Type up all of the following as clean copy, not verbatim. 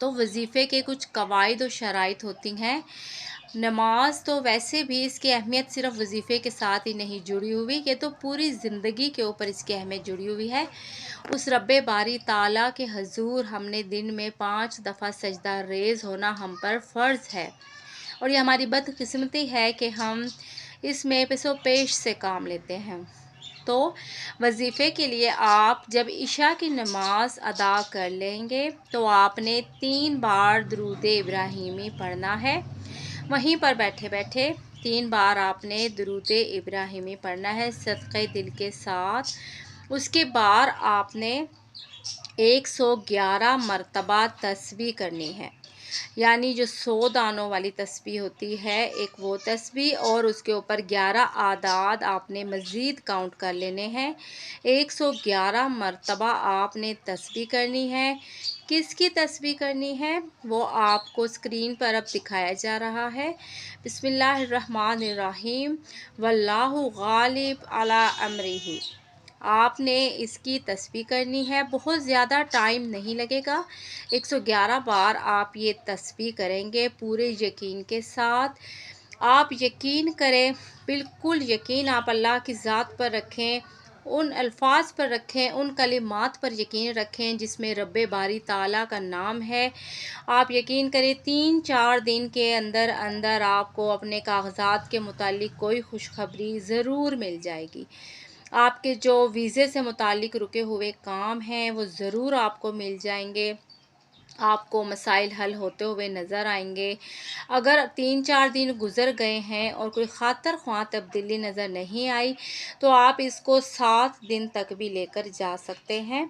تو وظیفے کے کچھ قواعد و شرائط ہوتی ہیں۔ نماز تو ویسے بھی اس کی اہمیت صرف وظیفے کے ساتھ ہی نہیں جڑی ہوئی، یہ تو پوری زندگی کے اوپر اس کی اہمیت جڑی ہوئی ہے۔ اس رب باری تعالیٰ کے حضور ہم نے دن میں 5 دفعہ سجدہ ریز ہونا ہم پر فرض ہے، اور یہ ہماری بدقسمتی ہے کہ ہم اس میں پس و پیش سے کام لیتے ہیں۔ تو وظیفے کے لیے آپ جب عشاء کی نماز ادا کر لیں گے تو آپ نے 3 بار درود ابراہیمی پڑھنا ہے۔ وہیں پر بیٹھے بیٹھے 3 بار آپ نے درود ابراہیمی پڑھنا ہے صدقے دل کے ساتھ۔ اس کے بعد آپ نے 111 مرتبہ تسبیح کرنی ہے، یعنی جو 100 دانوں والی تسبیح ہوتی ہے ایک وہ تسبیح، اور اس کے اوپر 11 اعداد آپ نے مزید کاؤنٹ کر لینے ہیں۔ 111 مرتبہ آپ نے تسبیح کرنی ہے۔ کس کی تسبیح کرنی ہے وہ آپ کو اسکرین پر اب دکھایا جا رہا ہے۔ بسم اللہ الرحمن الرحیم، واللہ غالب علی امرہ۔ آپ نے اس کی تسبیح کرنی ہے، بہت زیادہ ٹائم نہیں لگے گا۔ 111 بار آپ یہ تسبیح کریں گے پورے یقین کے ساتھ۔ آپ یقین کریں، بالکل یقین آپ اللہ کی ذات پر رکھیں، ان الفاظ پر رکھیں، ان کلمات پر یقین رکھیں جس میں رب باری تعالیٰ کا نام ہے۔ آپ یقین کریں 3-4 دن کے اندر اندر آپ کو اپنے کاغذات کے متعلق کوئی خوشخبری ضرور مل جائے گی۔ آپ کے جو ویزے سے متعلق رکے ہوئے کام ہیں وہ ضرور آپ کو مل جائیں گے، آپ کو مسائل حل ہوتے ہوئے نظر آئیں گے۔ اگر 3-4 دن گزر گئے ہیں اور کوئی خاطر خواہ تبدیلی نظر نہیں آئی تو آپ اس کو 7 دن تک بھی لے کر جا سکتے ہیں۔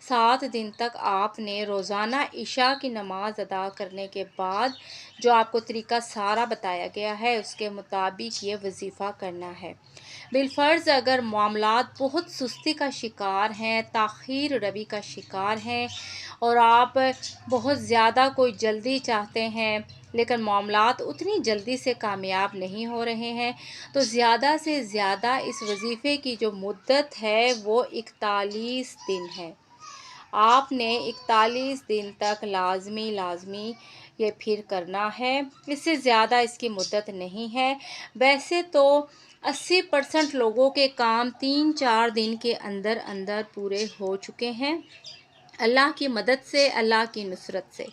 7 دن تک آپ نے روزانہ عشاء کی نماز ادا کرنے کے بعد جو آپ کو طریقہ سارا بتایا گیا ہے اس کے مطابق یہ وظیفہ کرنا ہے۔ بالفرض اگر معاملات بہت سستی کا شکار ہیں، تاخیر روی کا شکار ہیں، اور آپ بہت زیادہ کوئی جلدی چاہتے ہیں لیکن معاملات اتنی جلدی سے کامیاب نہیں ہو رہے ہیں، تو زیادہ سے زیادہ اس وظیفے کی جو مدت ہے وہ 41 دن ہے۔ آپ نے 41 دن تک لازمی یہ پھر کرنا ہے، اس سے زیادہ اس کی مدت نہیں ہے۔ ویسے تو 80% لوگوں کے کام 3-4 دن کے اندر اندر پورے ہو چکے ہیں، اللہ کی مدد سے، اللہ کی نصرت سے۔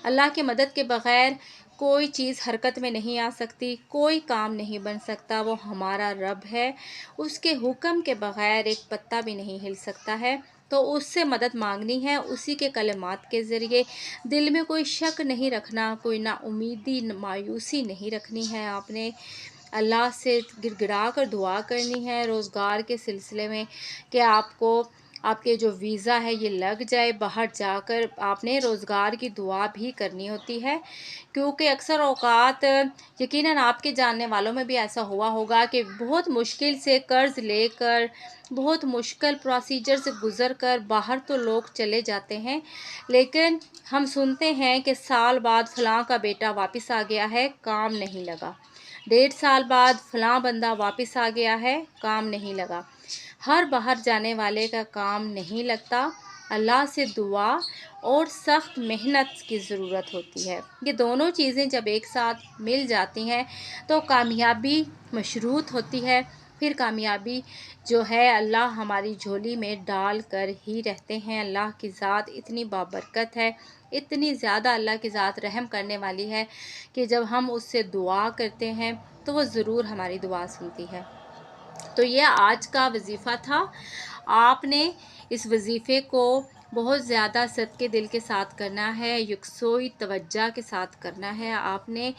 اللہ کی مدد کے بغیر کوئی چیز حرکت میں نہیں آ سکتی، کوئی کام نہیں بن سکتا، وہ ہمارا رب ہے، اس کے حکم کے بغیر ایک پتا بھی نہیں ہل سکتا ہے۔ تو اس سے مدد مانگنی ہے، اسی کے کلمات کے ذریعے۔ دل میں کوئی شک نہیں رکھنا، کوئی نا امیدی مایوسی نہیں رکھنی ہے، آپ نے اللہ سے گڑ گڑا کر دعا کرنی ہے روزگار کے سلسلے میں کہ آپ کو آپ کے جو ویزا ہے یہ لگ جائے۔ باہر جا کر آپ نے روزگار کی دعا بھی کرنی ہوتی ہے، کیونکہ اکثر اوقات یقیناً آپ کے جاننے والوں میں بھی ایسا ہوا ہوگا کہ بہت مشکل سے قرض لے کر، بہت مشکل پروسیجر سے گزر کر باہر تو لوگ چلے جاتے ہیں، لیکن ہم سنتے ہیں کہ سال بعد فلاں کا بیٹا واپس آ گیا ہے، کام نہیں لگا۔ 1.5 سال بعد فلاں بندہ واپس آ گیا ہے، کام نہیں لگا۔ ہر باہر جانے والے کا کام نہیں لگتا، اللہ سے دعا اور سخت محنت کی ضرورت ہوتی ہے۔ یہ دونوں چیزیں جب ایک ساتھ مل جاتی ہیں تو کامیابی مشروط ہوتی ہے۔ پھر کامیابی جو ہے اللہ ہماری جھولی میں ڈال کر ہی رہتے ہیں۔ اللہ کی ذات اتنی بابرکت ہے، اتنی زیادہ اللہ کی ذات رحم کرنے والی ہے کہ جب ہم اس سے دعا کرتے ہیں تو وہ ضرور ہماری دعا سنتی ہے۔ تو یہ آج کا وظیفہ تھا۔ آپ نے اس وظیفے کو بہت زیادہ صدقے دل کے ساتھ کرنا ہے، یکسوئی توجہ کے ساتھ کرنا ہے۔ آپ نے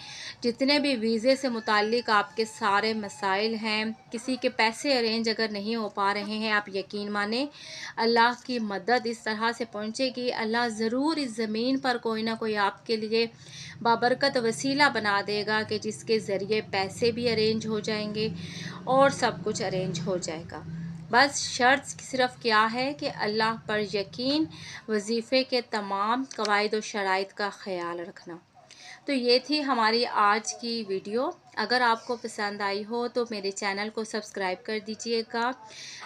جتنے بھی ویزے سے متعلق آپ کے سارے مسائل ہیں، کسی کے پیسے ارینج اگر نہیں ہو پا رہے ہیں، آپ یقین مانیں اللہ کی مدد اس طرح سے پہنچے گی، اللہ ضرور اس زمین پر کوئی نہ کوئی آپ کے لیے بابرکت وسیلہ بنا دے گا کہ جس کے ذریعے پیسے بھی ارینج ہو جائیں گے اور سب کچھ ارینج ہو جائے گا۔ بس شرط صرف کیا ہے کہ اللہ پر یقین، وظیفے کے تمام قواعد و شرائط کا خیال رکھنا۔ تو یہ تھی ہماری آج کی ویڈیو. اگر آپ کو پسند آئی ہو تو میرے چینل کو سبسکرائب کر دیجئے گا.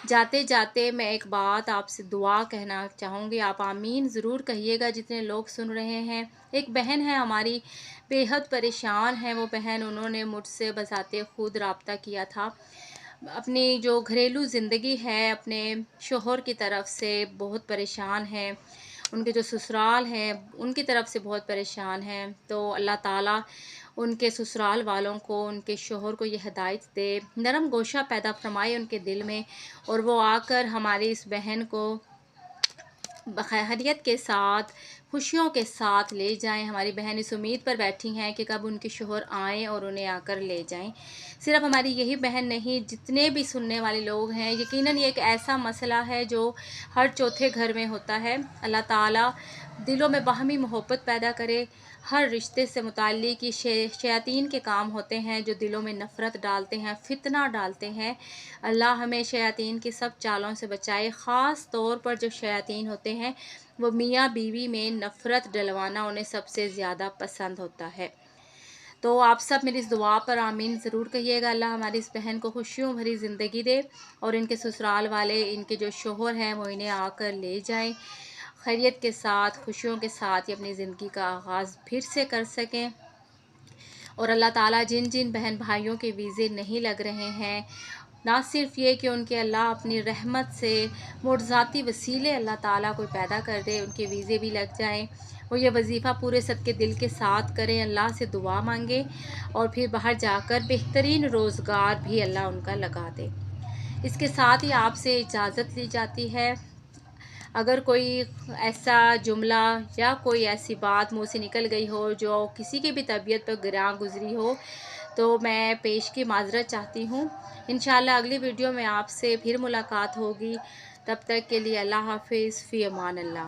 جاتے جاتے میں ایک بات آپ سے دعا کہنا چاہوں گی، آپ آمین ضرور کہیے گا جتنے لوگ سن رہے ہیں. ایک بہن ہے ہماری، بے حد پریشان ہے وہ بہن. انہوں نے مجھ سے بذات خود رابطہ کیا تھا. اپنی جو گھریلو زندگی ہے اپنے شوہر کی طرف سے بہت پریشان ہے، ان کے جو سسرال ہیں ان کی طرف سے بہت پریشان ہیں. تو اللہ تعالیٰ ان کے سسرال والوں کو، ان کے شوہر کو یہ ہدایت دے، نرم گوشہ پیدا فرمائے ان کے دل میں، اور وہ آ کر ہماری اس بہن کو خیریت کے ساتھ، خوشیوں کے ساتھ لے جائیں. ہماری بہن اس امید پر بیٹھی ہیں کہ کب ان کے شوہر آئیں اور انہیں آ کر لے جائیں. صرف ہماری یہی بہن نہیں، جتنے بھی سننے والے لوگ ہیں، یقیناً یہ ایک ایسا مسئلہ ہے جو ہر چوتھے گھر میں ہوتا ہے. اللہ تعالیٰ دلوں میں باہمی محبت پیدا کرے. ہر رشتے سے متعلق شیاطین کے کام ہوتے ہیں جو دلوں میں نفرت ڈالتے ہیں، فتنہ ڈالتے ہیں. اللہ ہمیں شیاطین کی سب چالوں سے بچائے. خاص طور پر جو شیاطین ہوتے ہیں وہ میاں بیوی میں نفرت ڈلوانا انہیں سب سے زیادہ پسند ہوتا ہے. تو آپ سب میری اس دعا پر آمین ضرور کہیے گا. اللہ ہماری اس بہن کو خوشیوں بھری زندگی دے، اور ان کے سسرال والے، ان کے جو شوہر ہیں وہ انہیں آ کر لے جائیں. خیریت کے ساتھ، خوشیوں کے ساتھ یہ اپنی زندگی کا آغاز پھر سے کر سکیں. اور اللہ تعالیٰ جن جن بہن بھائیوں کے ویزے نہیں لگ رہے ہیں، نہ صرف یہ کہ ان کے اللہ اپنی رحمت سے معجزاتی وسیلے اللہ تعالیٰ کوئی پیدا کر دے، ان کے ویزے بھی لگ جائیں، وہ یہ وظیفہ پورے صدقے دل کے ساتھ کریں، اللہ سے دعا مانگیں، اور پھر باہر جا کر بہترین روزگار بھی اللہ ان کا لگا دے. اس کے ساتھ ہی آپ سے اجازت لی جاتی ہے. اگر کوئی ایسا جملہ یا کوئی ایسی بات منہ سے نکل گئی ہو جو کسی کی بھی طبیعت پر گراں گزری ہو تو میں پیش کی معذرت چاہتی ہوں. انشاءاللہ اگلی ویڈیو میں آپ سے پھر ملاقات ہوگی. تب تک کے لیے اللہ حافظ، فی امان اللہ.